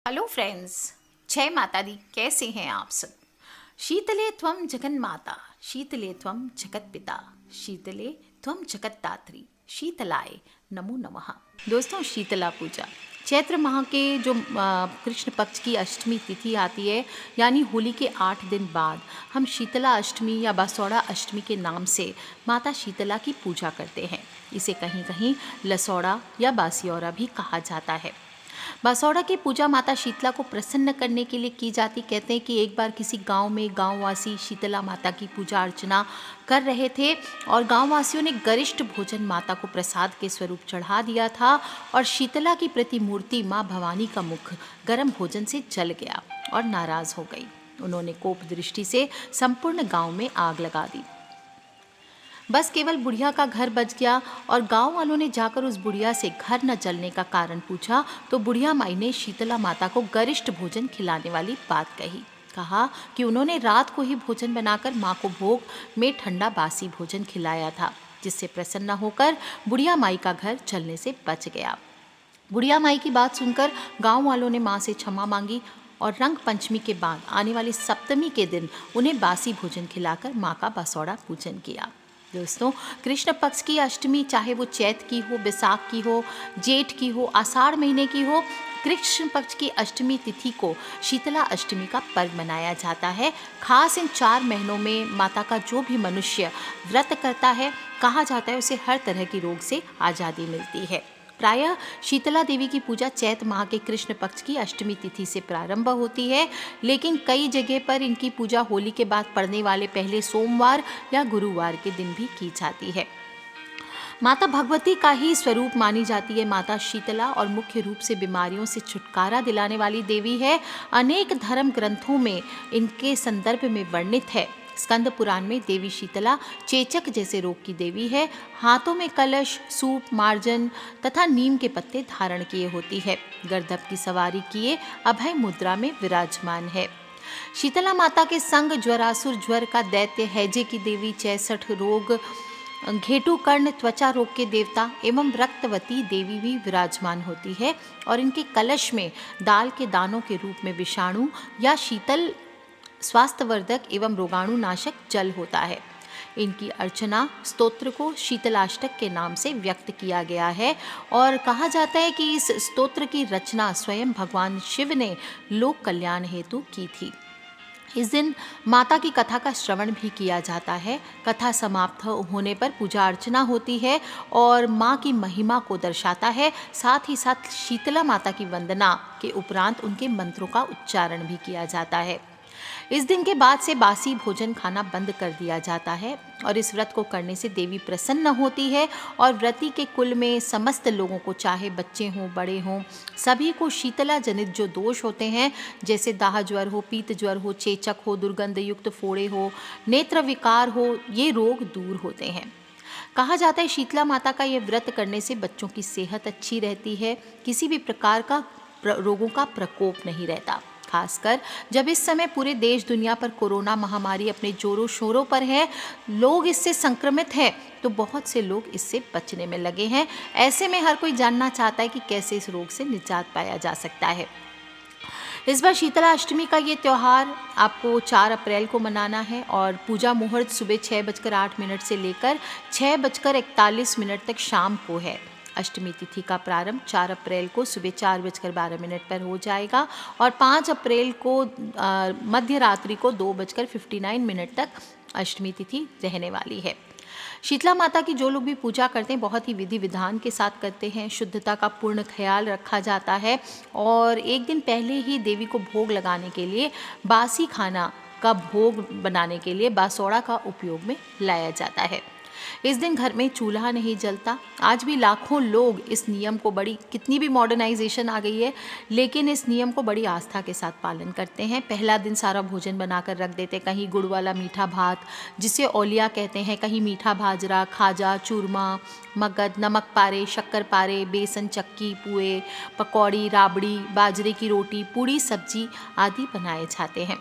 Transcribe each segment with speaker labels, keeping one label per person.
Speaker 1: Hello friends, जय माता दी। कैसे हैं आप सब? शीतले त्वं जगन माता, शीतले त्वं जगत पिता, शीतले त्वं जगत दात्री, शीतलाय नमो नमः। दोस्तों, शीतला पूजा चैत्र माह के जो कृष्ण पक्ष की अष्टमी तिथि आती है, यानी होली के 8 दिन बाद हम शीतला अष्टमी या बसौड़ा अष्टमी के नाम से माता शीतला की पूजा करते हैं। इसे कहीं कहीं लसौड़ा या बासियौरा भी कहा जाता है। बासौड़ा की पूजा माता शीतला को प्रसन्न करने के लिए की जाती। कहते हैं कि एक बार किसी गांव में गांववासी शीतला माता की पूजा अर्चना कर रहे थे और गांववासियों ने गरिष्ठ भोजन माता को प्रसाद के स्वरूप चढ़ा दिया था और शीतला की प्रतिमूर्ति माँ भवानी का मुख गर्म भोजन से जल गया और नाराज हो गई। उन्होंने कोप दृष्टि से संपूर्ण गांव में आग लगा दी। बस केवल बुढ़िया का घर बच गया और गांव वालों ने जाकर उस बुढ़िया से घर न जलने का कारण पूछा तो बुढ़िया माई ने शीतला माता को गरिष्ठ भोजन खिलाने वाली बात कही। कहा कि उन्होंने रात को ही भोजन बनाकर माँ को भोग में ठंडा बासी भोजन खिलाया था, जिससे प्रसन्न होकर बुढ़िया माई का घर जलने से बच गया। बुढ़िया माई की बात सुनकर गाँव वालों ने माँ से क्षमा मांगी और रंग पंचमी के बाद आने वाली सप्तमी के दिन उन्हें बासी भोजन खिलाकर माँ का बसौड़ा पूजन किया। दोस्तों, कृष्ण पक्ष की अष्टमी चाहे वो चैत की हो, बैसाख की हो, जेठ की हो, आषाढ़ महीने की हो, कृष्ण पक्ष की अष्टमी तिथि को शीतला अष्टमी का पर्व मनाया जाता है। खास इन 4 महीनों में माता का जो भी मनुष्य व्रत करता है, कहा जाता है उसे हर तरह की रोग से आज़ादी मिलती है। प्रायः शीतला देवी की पूजा चैत माह के कृष्ण पक्ष की अष्टमी तिथि से प्रारंभ होती है, लेकिन कई जगह पर इनकी पूजा होली के बाद पड़ने वाले पहले सोमवार या गुरुवार के दिन भी की जाती है। माता भगवती का ही स्वरूप मानी जाती है माता शीतला और मुख्य रूप से बीमारियों से छुटकारा दिलाने वाली देवी है। अनेक धर्म ग्रंथों में इनके संदर्भ में वर्णित है। स्कंद पुराण में देवी शीतला चेचक जैसे रोग की देवी है। हाथों में कलश, सूप, मार्जन तथा नीम के पत्ते धारण किए होती है। गर्दभ की सवारी किए अभय मुद्रा में विराजमान है। शीतला माता के संग ज्वरासुर ज्वर का दैत्य, हैजे की देवी, 66 रोग, घेटू कर्ण त्वचा रोग के देवता एवं रक्तवती देवी भी विराजमान होती है और इनके कलश में दाल के दानों के रूप में विषाणु या शीतल स्वास्थ्यवर्धक एवं रोगाणुनाशक जल होता है। इनकी अर्चना स्तोत्र को शीतलाष्टक के नाम से व्यक्त किया गया है और कहा जाता है कि इस स्तोत्र की रचना स्वयं भगवान शिव ने लोक कल्याण हेतु की थी। इस दिन माता की कथा का श्रवण भी किया जाता है। कथा समाप्त होने पर पूजा अर्चना होती है और माँ की महिमा को दर्शाता है। साथ ही साथ शीतला माता की वंदना के उपरांत उनके मंत्रों का उच्चारण भी किया जाता है। इस दिन के बाद से बासी भोजन खाना बंद कर दिया जाता है और इस व्रत को करने से देवी प्रसन्न होती है और व्रती के कुल में समस्त लोगों को, चाहे बच्चे हों बड़े हों, सभी को शीतला जनित जो दोष होते हैं, जैसे दाह ज्वर हो, पीत ज्वर हो, चेचक हो, दुर्गंध युक्त फोड़े हो, नेत्र विकार हो, ये रोग दूर होते हैं। कहा जाता है शीतला माता का ये व्रत करने से बच्चों की सेहत अच्छी रहती है, किसी भी प्रकार का रोगों का प्रकोप नहीं रहता। खासकर जब इस समय पूरे देश दुनिया पर कोरोना महामारी अपने जोरों शोरों पर है, लोग इससे संक्रमित हैं, तो बहुत से लोग इससे बचने में लगे हैं। ऐसे में हर कोई जानना चाहता है कि कैसे इस रोग से निजात पाया जा सकता है। इस बार शीतला अष्टमी का ये त्यौहार आपको 4 अप्रैल को मनाना है और पूजा मुहूर्त सुबह 6:08 से लेकर 6:41 तक शाम को है। अष्टमी तिथि का प्रारंभ 4 अप्रैल को सुबह 4:12 पर हो जाएगा और 5 अप्रैल को मध्य रात्रि को 2:59 तक अष्टमी तिथि रहने वाली है। शीतला माता की जो लोग भी पूजा करते हैं बहुत ही विधि विधान के साथ करते हैं। शुद्धता का पूर्ण ख्याल रखा जाता है और एक दिन पहले ही देवी को भोग लगाने के लिए बासी खाना का भोग बनाने के लिए बासौड़ा का उपयोग में लाया जाता है। इस दिन घर में चूल्हा नहीं जलता। आज भी लाखों लोग इस नियम को, कितनी भी मॉडर्नाइजेशन आ गई है, लेकिन इस नियम को बड़ी आस्था के साथ पालन करते हैं। पहला दिन सारा भोजन बनाकर रख देते, कहीं गुड़ वाला मीठा भात जिसे औलिया कहते हैं, कहीं मीठा बाजरा, खाजा, चूरमा, मगध, नमक पारे, शक्कर पारे, बेसन चक्की, पुए, पकौड़ी, राबड़ी, बाजरे की रोटी, पूड़ी, सब्जी आदि बनाए जाते हैं।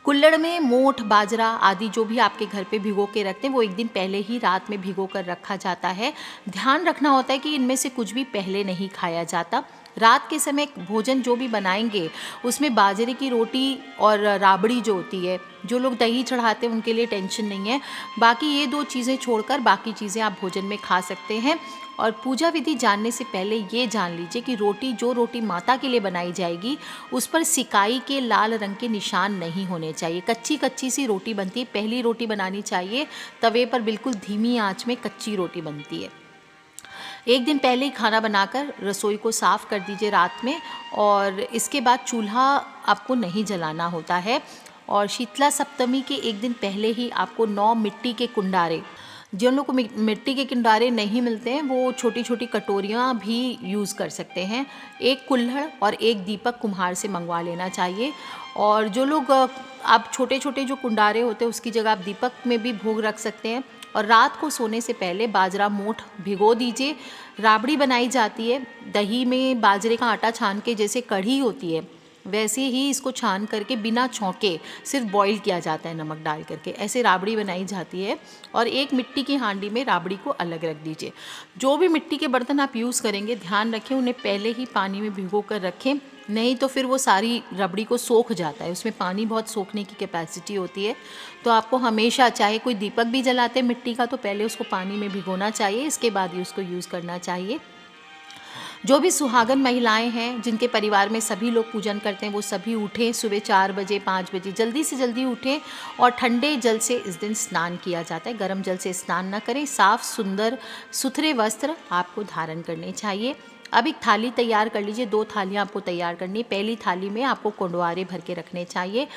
Speaker 1: कुल्हड़ में मोठ, बाजरा आदि जो भी आपके घर पे भिगो के रखते हैं वो एक दिन पहले ही रात में भिगो कर रखा जाता है। ध्यान रखना होता है कि इनमें से कुछ भी पहले नहीं खाया जाता। रात के समय भोजन जो भी बनाएंगे उसमें बाजरे की रोटी और राबड़ी जो होती है, जो लोग दही चढ़ाते हैं उनके लिए टेंशन नहीं है। बाकी ये 2 चीज़ें छोड़कर बाकी चीज़ें आप भोजन में खा सकते हैं। और पूजा विधि जानने से पहले ये जान लीजिए कि जो रोटी माता के लिए बनाई जाएगी उस पर सिकाई के लाल रंग के निशान नहीं होने चाहिए। कच्ची कच्ची सी रोटी बनती है, पहली रोटी बनानी चाहिए, तवे पर बिल्कुल धीमी आंच में कच्ची रोटी बनती है। एक दिन पहले ही खाना बनाकर रसोई को साफ़ कर दीजिए रात में, और इसके बाद चूल्हा आपको नहीं जलाना होता है। और शीतला सप्तमी के एक दिन पहले ही आपको 9 मिट्टी के कुंडारे, जिन लोगों को मिट्टी के कुंडारे नहीं मिलते हैं वो छोटी छोटी कटोरियाँ भी यूज़ कर सकते हैं। एक कुल्हड़ और एक दीपक कुम्हार से मंगवा लेना चाहिए। और जो लोग आप छोटे छोटे जो कुंडारे होते हैं उसकी जगह आप दीपक में भी भोग रख सकते हैं। और रात को सोने से पहले बाजरा मोठ भिगो दीजिए। राबड़ी बनाई जाती है दही में, बाजरे का आटा छान के, जैसे कढ़ी होती है वैसे ही इसको छान करके बिना छौंके सिर्फ बॉईल किया जाता है नमक डाल करके, ऐसे राबड़ी बनाई जाती है। और एक मिट्टी की हांडी में राबड़ी को अलग रख दीजिए। जो भी मिट्टी के बर्तन आप यूज़ करेंगे ध्यान रखें उन्हें पहले ही पानी में भिगो कर रखें, नहीं तो फिर वो सारी रबड़ी को सोख जाता है, उसमें पानी बहुत सोखने की कैपेसिटी होती है। तो आपको हमेशा, चाहे कोई दीपक भी जलाते हैं मिट्टी का, तो पहले उसको पानी में भिगोना चाहिए, इसके बाद ही उसको यूज़ करना चाहिए। जो भी सुहागन महिलाएं हैं जिनके परिवार में सभी लोग पूजन करते हैं वो सभी उठें, सुबह 4 बजे 5 बजे जल्दी से जल्दी उठें और ठंडे जल से इस दिन स्नान किया जाता है। गर्म जल से स्नान ना करें, साफ सुंदर सुथरे वस्त्र आपको धारण करने चाहिए। अब एक थाली तैयार कर लीजिए, 2 थालियाँ आपको तैयार करनी। पहली थाली में आपको कुंडवारे भर के रखने चाहिए।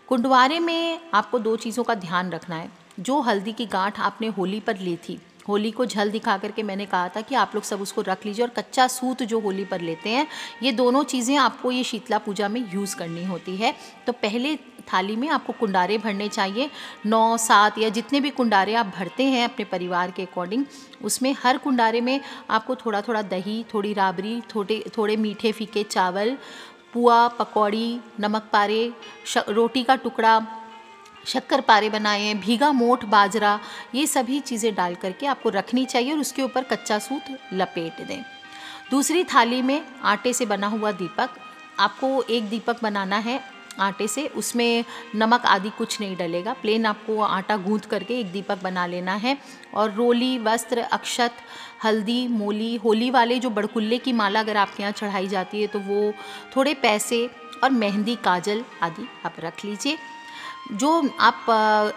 Speaker 1: कुंडवारे में आपको 2 चीज़ों का ध्यान रखना है। जो हल्दी की गांठ आपने होली पर ली थी, होली को झल दिखा करके मैंने कहा था कि आप लोग सब उसको रख लीजिए, और कच्चा सूत जो होली पर लेते हैं, ये दोनों चीज़ें आपको ये शीतला पूजा में यूज़ करनी होती है। तो पहले थाली में आपको कुंडारे भरने चाहिए, 9 7 या जितने भी कुंडारे आप भरते हैं अपने परिवार के अकॉर्डिंग, उसमें हर कुंडारे में आपको थोड़ा थोड़ा दही, थोड़ी राबड़ी, थोड़े मीठे फीके चावल, पुआ, पकौड़ी, नमक पारे, रोटी का टुकड़ा, शक्कर पारे बनाए हैं, भीगा मोठ बाजरा, ये सभी चीज़ें डाल करके आपको रखनी चाहिए और उसके ऊपर कच्चा सूत लपेट दें। दूसरी थाली में आटे से बना हुआ दीपक, आपको एक दीपक बनाना है आटे से, उसमें नमक आदि कुछ नहीं डलेगा, प्लेन आपको आटा गूंथ करके एक दीपक बना लेना है। और रोली, वस्त्र, अक्षत, हल्दी, मूली, होली वाले जो बड़कुल्ले की माला अगर आपके यहाँ चढ़ाई जाती है तो वो, थोड़े पैसे और मेहंदी, काजल आदि आप रख लीजिए। जो आप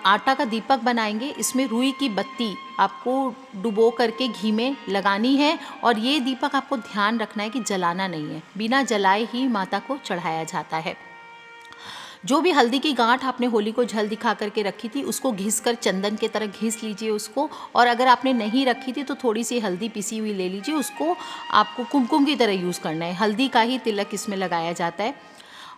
Speaker 1: आटा का दीपक बनाएंगे इसमें रुई की बत्ती आपको डुबो करके घी में लगानी है, और ये दीपक आपको ध्यान रखना है कि जलाना नहीं है, बिना जलाए ही माता को चढ़ाया जाता है। जो भी हल्दी की गांठ आपने होली को झल दिखा करके रखी थी उसको घिस कर चंदन की तरह घिस लीजिए उसको, और अगर आपने नहीं रखी थी तो थोड़ी सी हल्दी पिसी हुई ले लीजिए, उसको आपको कुमकुम की तरह यूज़ करना है। हल्दी का ही तिलक इसमें लगाया जाता है।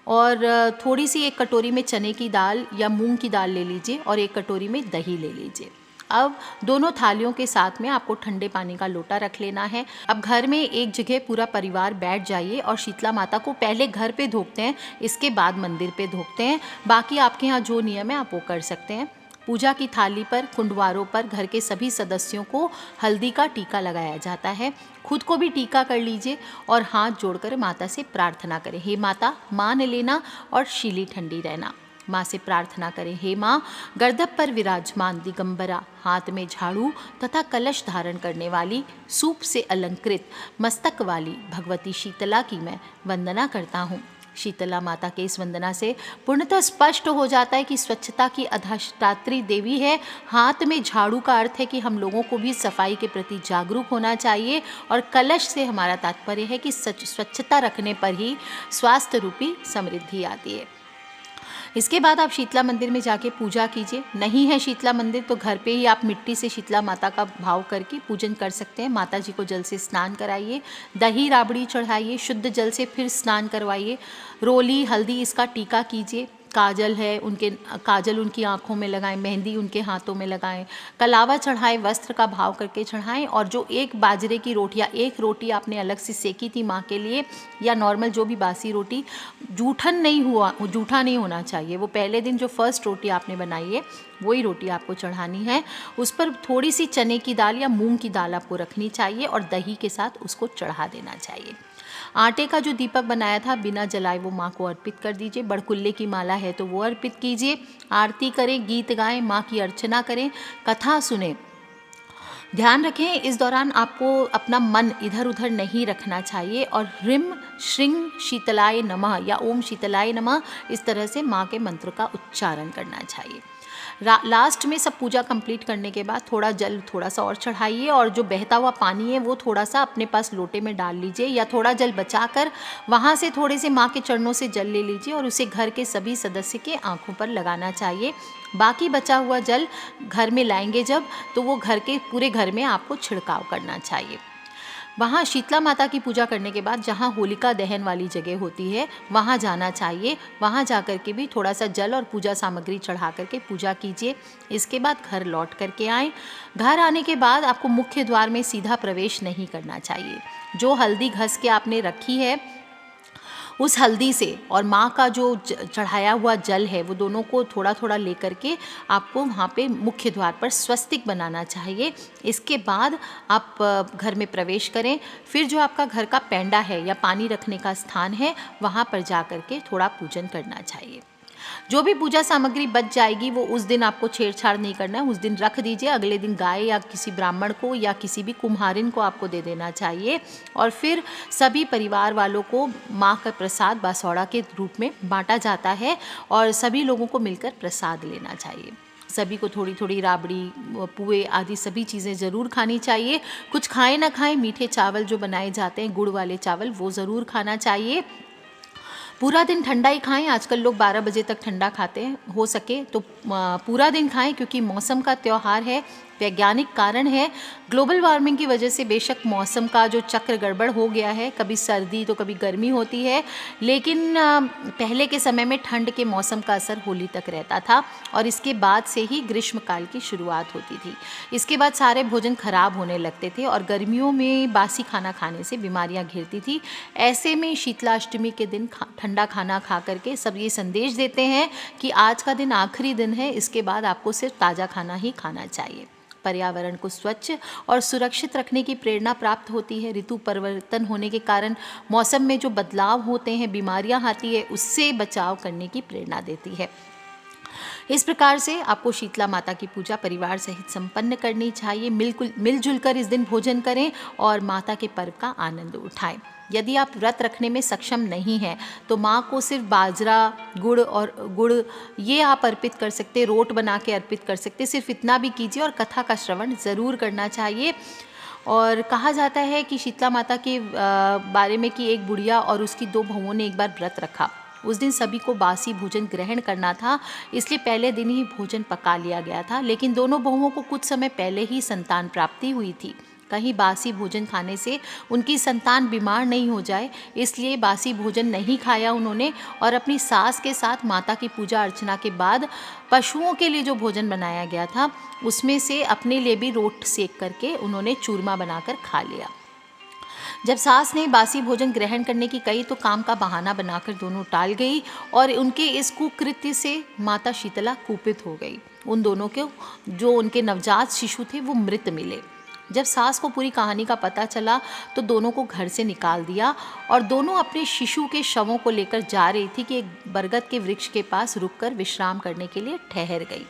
Speaker 1: और थोड़ी सी एक कटोरी में चने की दाल या मूंग की दाल ले लीजिए और एक कटोरी में दही ले लीजिए। अब दोनों थालियों के साथ में आपको ठंडे पानी का लोटा रख लेना है। अब घर में एक जगह पूरा परिवार बैठ जाइए और शीतला माता को पहले घर पे धोते हैं, इसके बाद मंदिर पे धोते हैं। बाकी आपके यहाँ जो नियम है आप वो कर सकते हैं। पूजा की थाली पर, कुंडवारों पर घर के सभी सदस्यों को हल्दी का टीका लगाया जाता है। खुद को भी टीका कर लीजिए और हाथ जोड़कर माता से प्रार्थना करें, हे माता मान लेना और शीली ठंडी रहना। माँ से प्रार्थना करें, हे माँ गर्दभ पर विराजमान दिगंबरा, हाथ में झाड़ू तथा कलश धारण करने वाली, सूप से अलंकृत मस्तक वाली भगवती शीतला की मैं वंदना करता हूँ। शीतला माता के इस वंदना से पूर्णतः स्पष्ट हो जाता है कि स्वच्छता की अधिष्ठात्री देवी है। हाथ में झाड़ू का अर्थ है कि हम लोगों को भी सफाई के प्रति जागरूक होना चाहिए, और कलश से हमारा तात्पर्य है कि स्वच्छता रखने पर ही स्वास्थ्य रूपी समृद्धि आती है। इसके बाद आप शीतला मंदिर में जाके पूजा कीजिए। नहीं है शीतला मंदिर तो घर पे ही आप मिट्टी से शीतला माता का भाव करके पूजन कर सकते हैं। माता जी को जल से स्नान कराइए, दही राबड़ी चढ़ाइए, शुद्ध जल से फिर स्नान करवाइए, रोली हल्दी इसका टीका कीजिए, काजल है उनके काजल उनकी आँखों में लगाएं, मेहंदी उनके हाथों में लगाएं, कलावा चढ़ाएं, वस्त्र का भाव करके चढ़ाएं। और जो एक बाजरे की रोटी या एक रोटी आपने अलग से सेकी थी माँ के लिए, या नॉर्मल जो भी बासी रोटी, जूठा नहीं होना चाहिए। वो पहले दिन जो फर्स्ट रोटी आपने बनाई है वही रोटी आपको चढ़ानी है। उस पर थोड़ी सी चने की दाल या मूंग की दाल आपको रखनी चाहिए और दही के साथ उसको चढ़ा देना चाहिए। आटे का जो दीपक बनाया था बिना जलाए वो माँ को अर्पित कर दीजिए। बड़कुल्ले की माला है तो वो अर्पित कीजिए। आरती करें, गीत गाएं, माँ की अर्चना करें, कथा सुने। ध्यान रखें इस दौरान आपको अपना मन इधर उधर नहीं रखना चाहिए और ह्रीं श्रीं शीतलाय नमः या ओम शीतलाय नमः इस तरह से माँ के मंत्र का उच्चारण करना चाहिए। लास्ट में सब पूजा कंप्लीट करने के बाद थोड़ा जल थोड़ा सा और चढ़ाइए और जो बहता हुआ पानी है वो थोड़ा सा अपने पास लोटे में डाल लीजिए या थोड़ा जल बचाकर वहाँ से थोड़े से माँ के चरणों से जल ले लीजिए और उसे घर के सभी सदस्य के आंखों पर लगाना चाहिए। बाकी बचा हुआ जल घर में लाएंगे जब तो वो घर के पूरे घर में आपको छिड़काव करना चाहिए। वहाँ शीतला माता की पूजा करने के बाद जहाँ होलिका दहन वाली जगह होती है वहाँ जाना चाहिए। वहाँ जाकर के भी थोड़ा सा जल और पूजा सामग्री चढ़ा करके पूजा कीजिए। इसके बाद घर लौट करके आएँ। घर आने के बाद आपको मुख्य द्वार में सीधा प्रवेश नहीं करना चाहिए। जो हल्दी घस के आपने रखी है उस हल्दी से और माँ का जो चढ़ाया हुआ जल है वो दोनों को थोड़ा थोड़ा लेकर के आपको वहाँ पे मुख्य द्वार पर स्वस्तिक बनाना चाहिए। इसके बाद आप घर में प्रवेश करें। फिर जो आपका घर का पैंडा है या पानी रखने का स्थान है वहाँ पर जा कर के थोड़ा पूजन करना चाहिए। जो भी पूजा सामग्री बच जाएगी वो उस दिन आपको छेड़छाड़ नहीं करना है, उस दिन रख दीजिए। अगले दिन गाय या किसी ब्राह्मण को या किसी भी कुम्हारिन को आपको दे देना चाहिए और फिर सभी परिवार वालों को माँ का प्रसाद बासौड़ा के रूप में बांटा जाता है और सभी लोगों को मिलकर प्रसाद लेना चाहिए। सभी को थोड़ी थोड़ी राबड़ी, पुए आदि सभी चीज़ें ज़रूर खानी चाहिए। कुछ खाएं ना खाएं, मीठे चावल जो बनाए जाते हैं गुड़ वाले चावल वो ज़रूर खाना चाहिए। पूरा दिन ठंडा ही खाएं। आजकल लोग 12 बजे तक ठंडा खाते हैं, हो सके तो पूरा दिन खाएं क्योंकि मौसम का त्यौहार है। वैज्ञानिक कारण है, ग्लोबल वार्मिंग की वजह से बेशक मौसम का जो चक्र गड़बड़ हो गया है, कभी सर्दी तो कभी गर्मी होती है, लेकिन पहले के समय में ठंड के मौसम का असर होली तक रहता था और इसके बाद से ही ग्रीष्मकाल की शुरुआत होती थी। इसके बाद सारे भोजन खराब होने लगते थे और गर्मियों में बासी खाना खाने से बीमारियां घिरती थी। ऐसे में शीतलाष्टमी के दिन ठंडा खाना खा करके सब ये संदेश देते हैं कि आज का दिन आखिरी दिन है, इसके बाद आपको सिर्फ ताज़ा खाना ही खाना चाहिए। पर्यावरण को स्वच्छ और सुरक्षित रखने की प्रेरणा प्राप्त होती है। ऋतु परिवर्तन होने के कारण मौसम में जो बदलाव होते हैं, बीमारियां आती है, उससे बचाव करने की प्रेरणा देती है। इस प्रकार से आपको शीतला माता की पूजा परिवार सहित संपन्न करनी चाहिए। मिलजुल कर इस दिन भोजन करें और माता के पर्व का आनंद उठाएं। यदि आप व्रत रखने में सक्षम नहीं हैं तो माँ को सिर्फ बाजरा, गुड़ ये आप अर्पित कर सकते, रोट बना के अर्पित कर सकते। सिर्फ इतना भी कीजिए और कथा का श्रवण ज़रूर करना चाहिए। और कहा जाता है कि शीतला माता के बारे में कि एक बुढ़िया और उसकी 2 बहुओं ने एक बार व्रत रखा। उस दिन सभी को बासी भोजन ग्रहण करना था, इसलिए पहले दिन ही भोजन पका लिया गया था। लेकिन दोनों बहुओं को कुछ समय पहले ही संतान प्राप्ति हुई थी। कहीं बासी भोजन खाने से उनकी संतान बीमार नहीं हो जाए, इसलिए बासी भोजन नहीं खाया उन्होंने और अपनी सास के साथ माता की पूजा अर्चना के बाद पशुओं के लिए जो भोजन बनाया गया था उसमें से अपने लिए भी रोट सेक करके उन्होंने चूरमा बनाकर खा लिया। जब सास ने बासी भोजन ग्रहण करने की कही तो काम का बहाना बनाकर दोनों टाल गई और उनके इस कुकृत्य से माता शीतला कुपित हो गई। उन दोनों के जो उनके नवजात शिशु थे वो मृत मिले। जब सास को पूरी कहानी का पता चला तो दोनों को घर से निकाल दिया और दोनों अपने शिशु के शवों को लेकर जा रही थी कि एक बरगद के वृक्ष के पास रुककर विश्राम करने के लिए ठहर गई।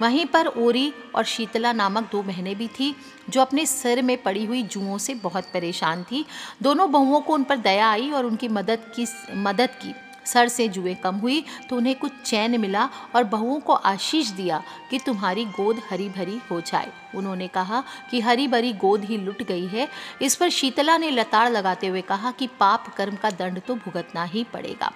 Speaker 1: वहीं पर ओरी और शीतला नामक 2 बहनें भी थी जो अपने सिर में पड़ी हुई जुओं से बहुत परेशान थी। दोनों बहुओं को उन पर दया आई और उनकी मदद की। सर से जुएं कम हुई तो उन्हें कुछ चैन मिला और बहुओं को आशीष दिया कि तुम्हारी गोद हरी भरी हो जाए। उन्होंने कहा कि हरी भरी गोद ही लुट गई है। इस पर शीतला ने लताड़ लगाते हुए कहा कि पाप कर्म का दंड तो भुगतना ही पड़ेगा।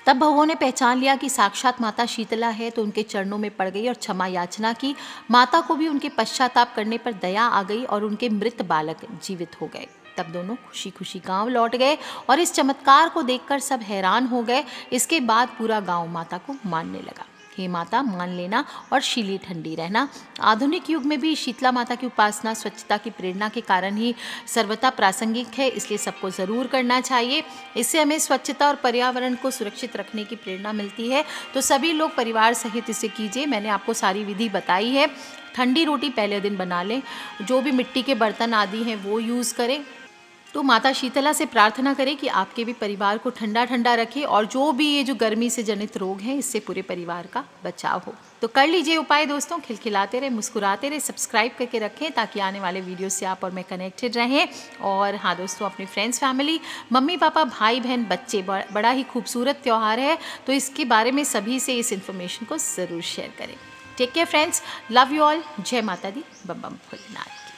Speaker 1: तब बहुओं ने पहचान लिया कि साक्षात माता शीतला है तो उनके चरणों में पड़ गई और क्षमा याचना की। माता को भी उनके पश्चाताप करने पर दया आ गई और उनके मृत बालक जीवित हो गए। तब दोनों खुशी खुशी गांव लौट गए और इस चमत्कार को देखकर सब हैरान हो गए। इसके बाद पूरा गांव माता को मानने लगा। हे माता, मान लेना और शीली ठंडी रहना। आधुनिक युग में भी शीतला माता की उपासना स्वच्छता की प्रेरणा के कारण ही सर्वथा प्रासंगिक है, इसलिए सबको ज़रूर करना चाहिए। इससे हमें स्वच्छता और पर्यावरण को सुरक्षित रखने की प्रेरणा मिलती है। तो सभी लोग परिवार सहित इसे कीजिए। मैंने आपको सारी विधि बताई है। ठंडी रोटी पहले दिन बना लें। जो भी मिट्टी के बर्तन आदि हैं वो यूज़ करें। तो माता शीतला से प्रार्थना करें कि आपके भी परिवार को ठंडा ठंडा रखे और जो भी ये जो गर्मी से जनित रोग हैं इससे पूरे परिवार का बचाव हो। तो कर लीजिए उपाय दोस्तों, खिलखिलाते रहे, मुस्कुराते रहे, सब्सक्राइब करके रखें ताकि आने वाले वीडियो से आप और मैं कनेक्टेड रहें। और हाँ दोस्तों, अपने फ्रेंड्स, फैमिली, मम्मी पापा, भाई बहन, बच्चे, बड़ा ही खूबसूरत त्यौहार है, तो इसके बारे में सभी से इस इन्फॉर्मेशन को ज़रूर शेयर करें। Take care friends, love you all, जय माता दी, बम बम भोलेनाथ।